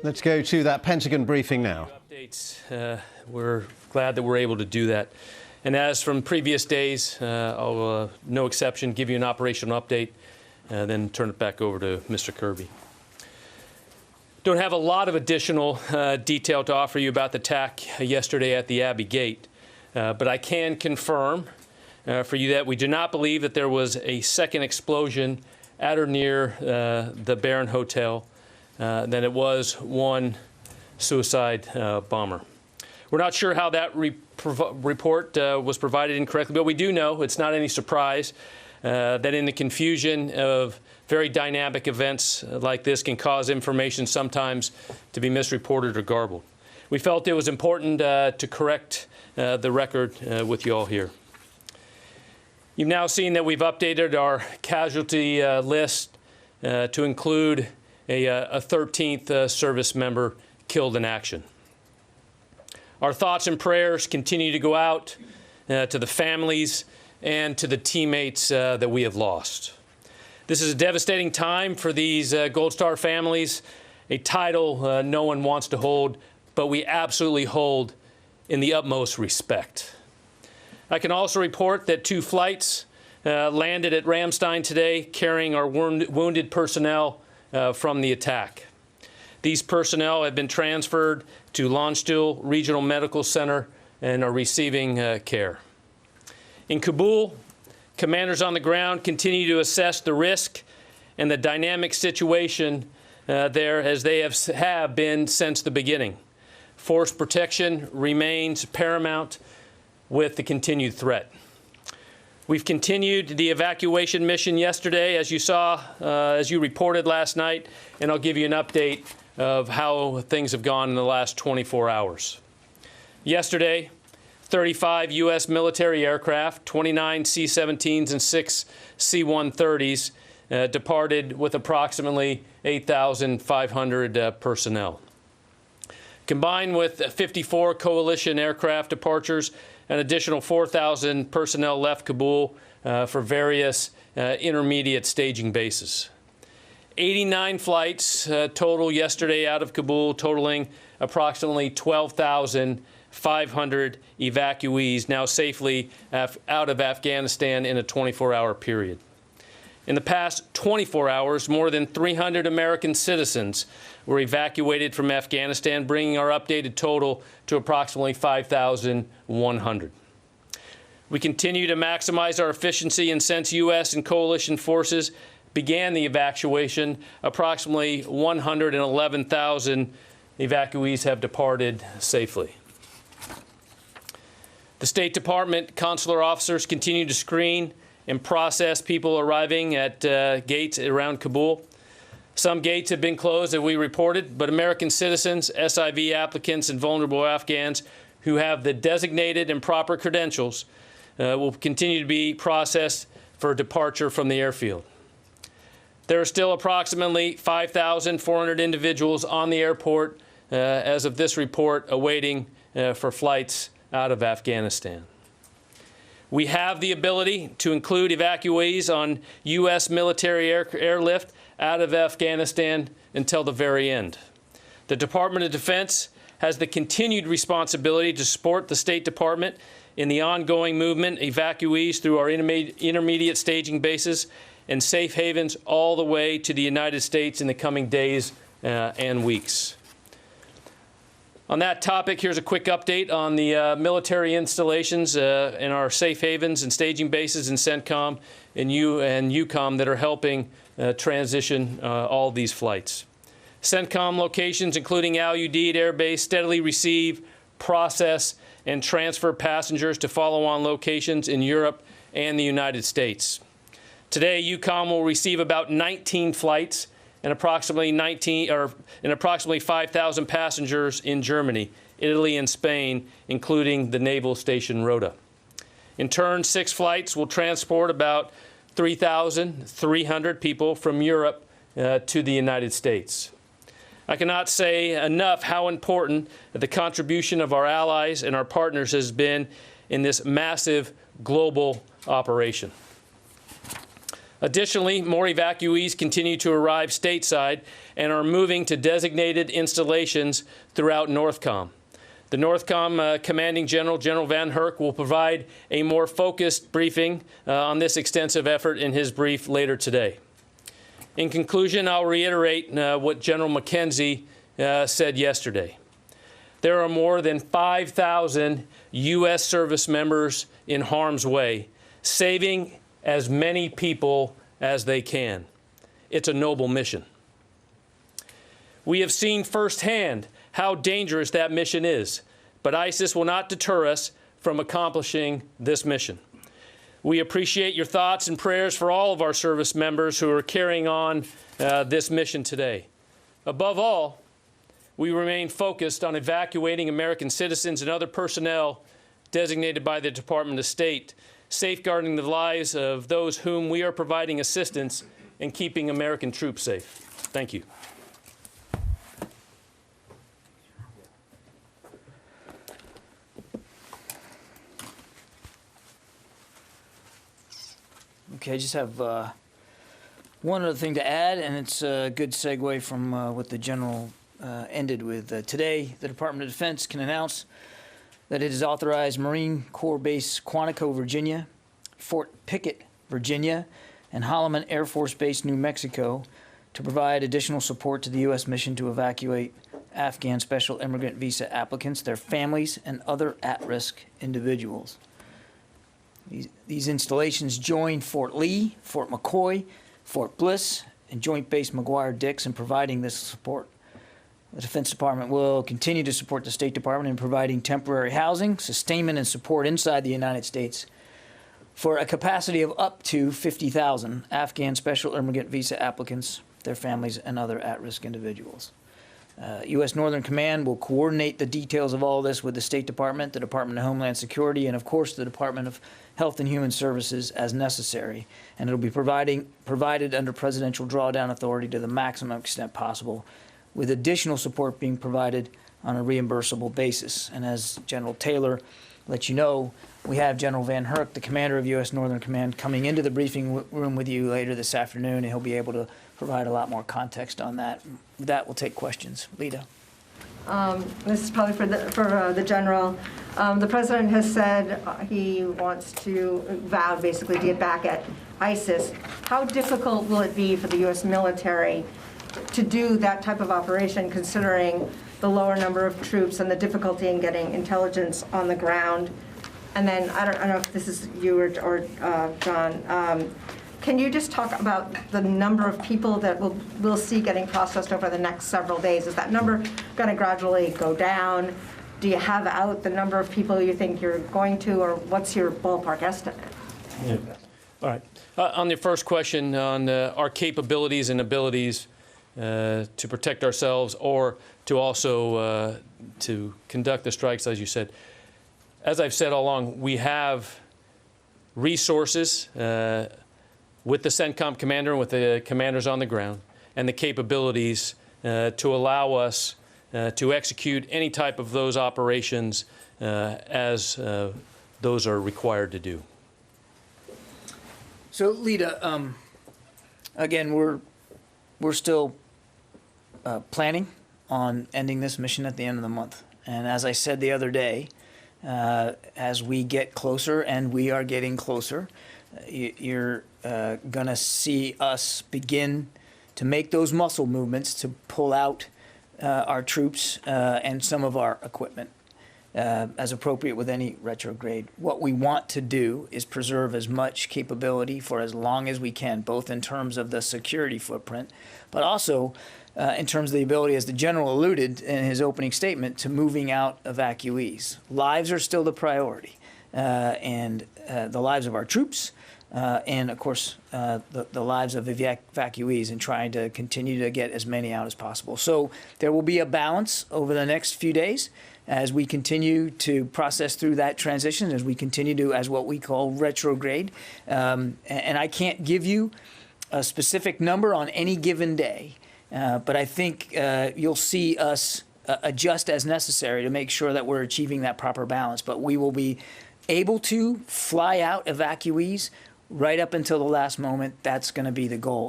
Let's go to that Pentagon briefing now. Updates. We're glad that we're able to do that. And as from previous days, I'll, no exception, give you an operational update, then turn it back over to Mr. Kirby. Don't have a lot of additional detail to offer you about the attack yesterday at the Abbey Gate, but I can confirm for you that we do not believe that there was a second explosion at or near the Barron Hotel, that it was one suicide bomber. We're not sure how that report was provided incorrectly, but we do know it's not any surprise that in the confusion of very dynamic events like this can cause information sometimes to be misreported or garbled. We felt it was important to correct the record with you all here. You've now seen that we've updated our casualty list to include a 13th service member killed in action. Our thoughts and prayers continue to go out to the families and to the teammates that we have lost. This is a devastating time for these Gold Star families, a title no one wants to hold, but we absolutely hold in the utmost respect. I can also report that 2 flights landed at Ramstein today carrying our wounded personnel from the attack. These personnel have been transferred to Landstuhl Regional Medical Center and are receiving care. In Kabul, commanders on the ground continue to assess the risk and the dynamic situation there as they have been since the beginning. Force protection remains paramount with the continued threat. We've continued the evacuation mission yesterday, as you saw, as you reported last night, and I'll give you an update of how things have gone in the last 24 hours. Yesterday, 35 U.S. military aircraft, 29 C-17s and 6 C-130s departed with approximately 8,500 personnel. Combined with 54 coalition aircraft departures, an additional 4,000 personnel left Kabul for various intermediate staging bases. 89 flights total yesterday out of Kabul, totaling approximately 12,500 evacuees now safely out of Afghanistan in a 24-hour period. In the past 24 hours, more than 300 American citizens were evacuated from Afghanistan, bringing our updated total to approximately 5,100. We continue to maximize our efficiency, and since U.S. and coalition forces began the evacuation, approximately 111,000 evacuees have departed safely. The State Department consular officers continue to screen and process people arriving at gates around Kabul. Some gates have been closed, as we reported, but American citizens, SIV applicants, and vulnerable Afghans who have the designated and proper credentials will continue to be processed for departure from the airfield. There are still approximately 5,400 individuals on the airport as of this report awaiting for flights out of Afghanistan. We have the ability to include evacuees on U.S. military airlift out of Afghanistan until the very end. The Department of Defense has the continued responsibility to support the State Department in the ongoing movement evacuees through our intermediate staging bases and safe havens all the way to the United States in the coming days and weeks. On that topic, here's a quick update on the military installations in our safe havens and staging bases in CENTCOM and EUCOM that are helping transition all these flights. CENTCOM locations, including Al Udeid Air Base, steadily receive, process, and transfer passengers to follow-on locations in Europe and the United States. Today, EUCOM will receive about 19 flights and approximately 5,000 passengers in Germany, Italy, and Spain, including the Naval Station Rota. In turn, 6 flights will transport about 3,300 people from Europe to the United States. I cannot say enough how important the contribution of our allies and our partners has been in this massive global operation. Additionally, more evacuees continue to arrive stateside and are moving to designated installations throughout NORTHCOM. The NORTHCOM Commanding General, General Van Herk, will provide a more focused briefing on this extensive effort in his brief later today. In conclusion, I'll reiterate what General McKenzie said yesterday. There are more than 5,000 U.S. service members in harm's way, saving as many people as they can. It's a noble mission. We have seen firsthand how dangerous that mission is, but ISIS will not deter us from accomplishing this mission. We appreciate your thoughts and prayers for all of our service members who are carrying on this mission today. Above all, we remain focused on evacuating American citizens and other personnel designated by the Department of State, safeguarding the lives of those whom we are providing assistance and keeping American troops safe. Thank you. Okay, I just have one other thing to add, and it's a good segue from what the General ended with. Today, the Department of Defense can announce that it has authorized Marine Corps Base Quantico, Virginia, Fort Pickett, Virginia, and Holloman Air Force Base, New Mexico, to provide additional support to the U.S. mission to evacuate Afghan special immigrant visa applicants, their families, and other at-risk individuals. These installations join Fort Lee, Fort McCoy, Fort Bliss, and Joint Base McGuire-Dix in providing this support. The Defense Department will continue to support the State Department in providing temporary housing, sustainment, and support inside the United States for a capacity of up to 50,000 Afghan special immigrant visa applicants, their families, and other at-risk individuals. U.S. Northern Command will coordinate the details of all this with the State Department, the Department of Homeland Security, and, of course, the Department of Health and Human Services as necessary. And it will be provided under presidential drawdown authority to the maximum extent possible, with additional support being provided on a reimbursable basis. And as General Taylor let you know, we have General Van Herk, the commander of U.S. Northern Command, coming into the briefing room with you later this afternoon, and he'll be able to provide a lot more context on that. With that, we'll take questions. Lita. This is probably for the general. The president has said he wants to vow basically to get back at ISIS. How difficult will it be for the U.S. military to do that type of operation, considering the lower number of troops and the difficulty in getting intelligence on the ground? And then, I don't know if this is you or John, can you just talk about the number of people that we'll see getting processed over the next several days? Is that number going to gradually go down? Do you have out the number of people you think you're going to, or what's your ballpark estimate? Yeah. All right. On the first question on our capabilities and abilities to protect ourselves or to also to conduct the strikes, as you said. As I've said all along, we have resources with the CENTCOM commander and with the commanders on the ground and the capabilities to allow us to execute any type of those operations as those are required to do. So, Lita, again, we're still planning on ending this mission at the end of the month. And as I said the other day, as we get closer, and we are getting closer, you're going to see us begin to make those muscle movements to pull out our troops and some of our equipment as appropriate with any retrograde. What we want to do is preserve as much capability for as long as we can, both in terms of the security footprint, but also in terms of the ability, as the general alluded in his opening statement, to moving out evacuees. Lives are still the priority, and the lives of our troops, and of course the lives of evacuees, and trying to continue to get as many out as possible. So there will be a balance over the next few days as we continue to process through that transition, as we continue to, as what we call, retrograde. And I can't give you a specific number on any given day, but I think you'll see us adjust as necessary to make sure that we're achieving that proper balance. But we will be able to fly out evacuees right up until the last moment, that's going to be the goal.